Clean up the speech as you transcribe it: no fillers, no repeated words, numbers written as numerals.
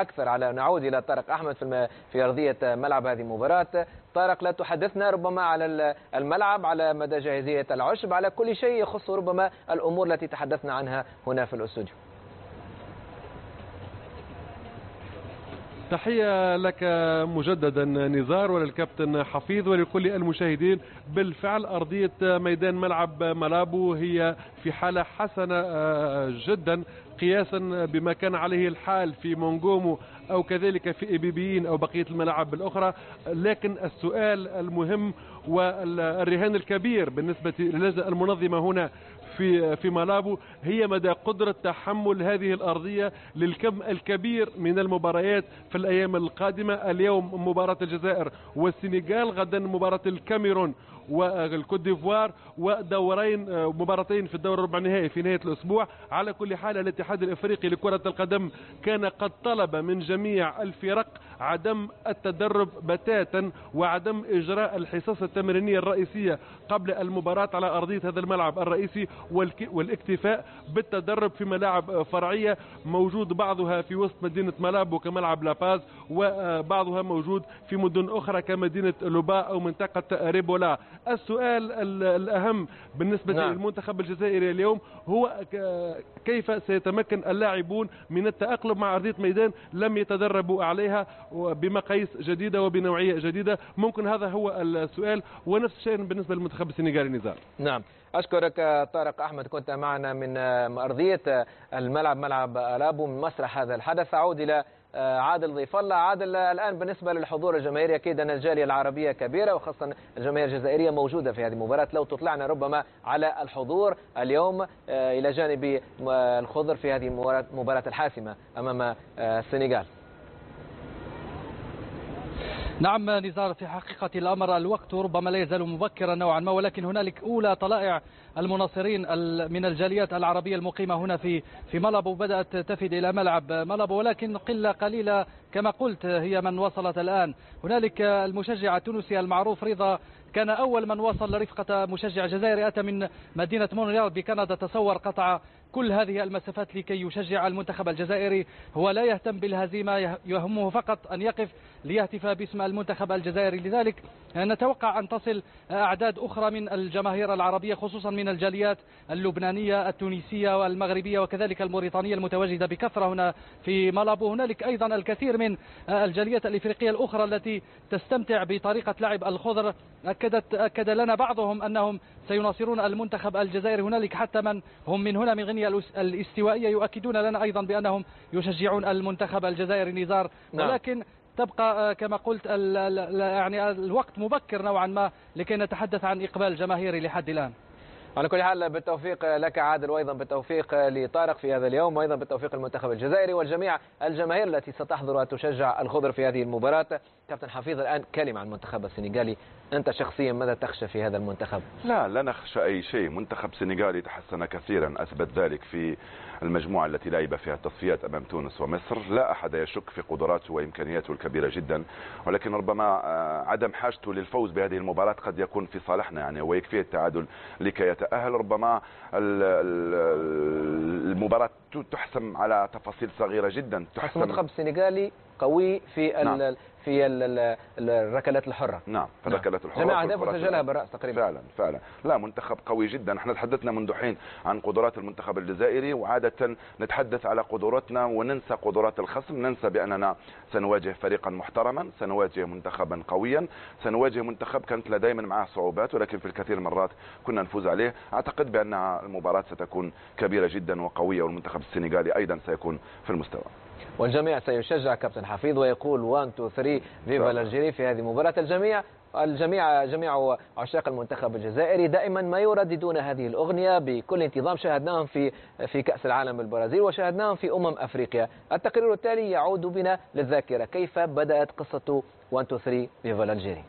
أكثر على نعود إلى طارق أحمد في أرضية ملعب هذه المباراة. طارق، لا تحدثنا ربما على الملعب، على مدى جاهزية العشب، على كل شيء يخص ربما الأمور التي تحدثنا عنها هنا في الاستوديو. تحية لك مجددا نزار وللكابتن حفيظ ولكل المشاهدين. بالفعل أرضية ميدان ملعب ملابو هي في حالة حسنة جدا قياسا بما كان عليه الحال في مونغومو أو كذلك في إبيبيين أو بقية الملاعب الأخرى. لكن السؤال المهم والرهان الكبير بالنسبة للجنة المنظمة هنا في مالابو هي مدى قدرة تحمل هذه الأرضية للكم الكبير من المباريات في الأيام القادمة. اليوم مباراة الجزائر والسنغال، غدا مباراة الكاميرون والكوت ديفوار، ودورين مباراتين في الدور الربع النهائي في نهاية الأسبوع. على كل حال الاتحاد الإفريقي لكرة القدم كان قد طلب من جميع الفرق عدم التدرب بتاتا وعدم إجراء الحصص التمرينية الرئيسية قبل المباراة على أرضية هذا الملعب الرئيسي، والاكتفاء بالتدرب في ملاعب فرعية موجود بعضها في وسط مدينة مالابو كملعب لاباز، وبعضها موجود في مدن أخرى كمدينة لوبا أو منطقة ريبولا. السؤال الأهم بالنسبة للمنتخب الجزائري اليوم هو كيف سيتمكن اللاعبون من التأقلم مع أرضية ميدان لم يتدربوا عليها بمقاييس جديدة وبنوعية جديدة. ممكن هذا هو السؤال، ونفس الشيء بالنسبة للمنتخب السنغالي. نزار. نعم، أشكرك طارق أحمد، كنت معنا من أرضية الملعب ملعب ملابو من مسرح هذا الحدث. أعود إلى عادل ضيف الله. عادل، الآن بالنسبة للحضور الجماهيري أكيد أن الجالية العربية كبيرة وخاصة الجماهير الجزائرية موجودة في هذه المباراة، لو تطلعنا ربما على الحضور اليوم إلى جانب الخضر في هذه المباراة الحاسمة أمام السنغال. نعم نزار، في حقيقة الأمر الوقت ربما لا يزال مبكرا نوعا ما، ولكن هنالك أولى طلائع المناصرين من الجاليات العربية المقيمة هنا في مالابو بدأت تفد إلى ملعب مالابو، ولكن قلة قليلة كما قلت هي من وصلت الآن. هنالك المشجع التونسي المعروف رضا كان أول من وصل لرفقة مشجع جزائري أتى من مدينة مونريال بكندا، تصور قطع كل هذه المسافات لكي يشجع المنتخب الجزائري. هو لا يهتم بالهزيمة، يهمه فقط أن يقف ليهتف باسم المنتخب الجزائري. لذلك نتوقع أن تصل أعداد أخرى من الجماهير العربية خصوصا من الجاليات اللبنانية التونسية والمغربية وكذلك الموريتانية المتواجدة بكثرة هنا في مالابو. هنالك أيضا الكثير من الجاليات الإفريقية الأخرى التي تستمتع بطريقة لعب الخضر. أكد لنا بعضهم أنهم سيناصرون المنتخب الجزائري. هنالك حتى من هم من هنا من غينيا الاستوائية يؤكدون لنا أيضا بأنهم يشجعون المنتخب الجزائري. نزار، ولكن تبقى كما قلت يعني الوقت مبكر نوعا ما لكي نتحدث عن إقبال جماهيري لحد الآن. على كل حال بالتوفيق لك عادل، وايضا بالتوفيق لطارق في هذا اليوم، وايضا بالتوفيق المنتخب الجزائري والجميع الجماهير التي ستحضر وتشجع الخضر في هذه المباراة. كابتن حفيظ، الآن كلمة عن المنتخب السنغالي، أنت شخصيا ماذا تخشى في هذا المنتخب؟ لا نخشى أي شيء. منتخب سنغالي تحسن كثيرا، أثبت ذلك في المجموعة التي لعب فيها التصفيات أمام تونس ومصر. لا أحد يشك في قدراته وإمكانياته الكبيرة جدا، ولكن ربما عدم حاجته للفوز بهذه المباراة قد يكون في صالحنا يعني، ويكفي التعادل لكي يتأهل. ربما المباراة تحسم على تفاصيل صغيرة جدا. تحسم. المنتخب السنغالي قوي في في الركلات الحرة. نعم، في الركلات الحرة جميع أهداف سجلها بالرأس تقريبا. فعلا لا، منتخب قوي جدا. احنا تحدثنا منذ حين عن قدرات المنتخب الجزائري، وعادة نتحدث على قدراتنا وننسى قدرات الخصم، ننسى بأننا سنواجه فريقا محترما، سنواجه منتخبا قويا، سنواجه منتخب كانت دائما معه صعوبات ولكن في الكثير من المرات كنا نفوز عليه. اعتقد بأن المباراة ستكون كبيرة جدا وقوية، والمنتخب السنغالي أيضا سيكون في المستوى، والجميع سيشجع كابتن حفيظ ويقول 1 2 3 فيفا الجزائر في هذه المباراة. جميع عشاق المنتخب الجزائري دائما ما يرددون هذه الأغنية بكل انتظام. شاهدناهم في كأس العالم بالبرازيل وشاهدناهم في أفريقيا. التقرير التالي يعود بنا للذاكرة، كيف بدأت قصة 1 2 3 فيفا الجزائر.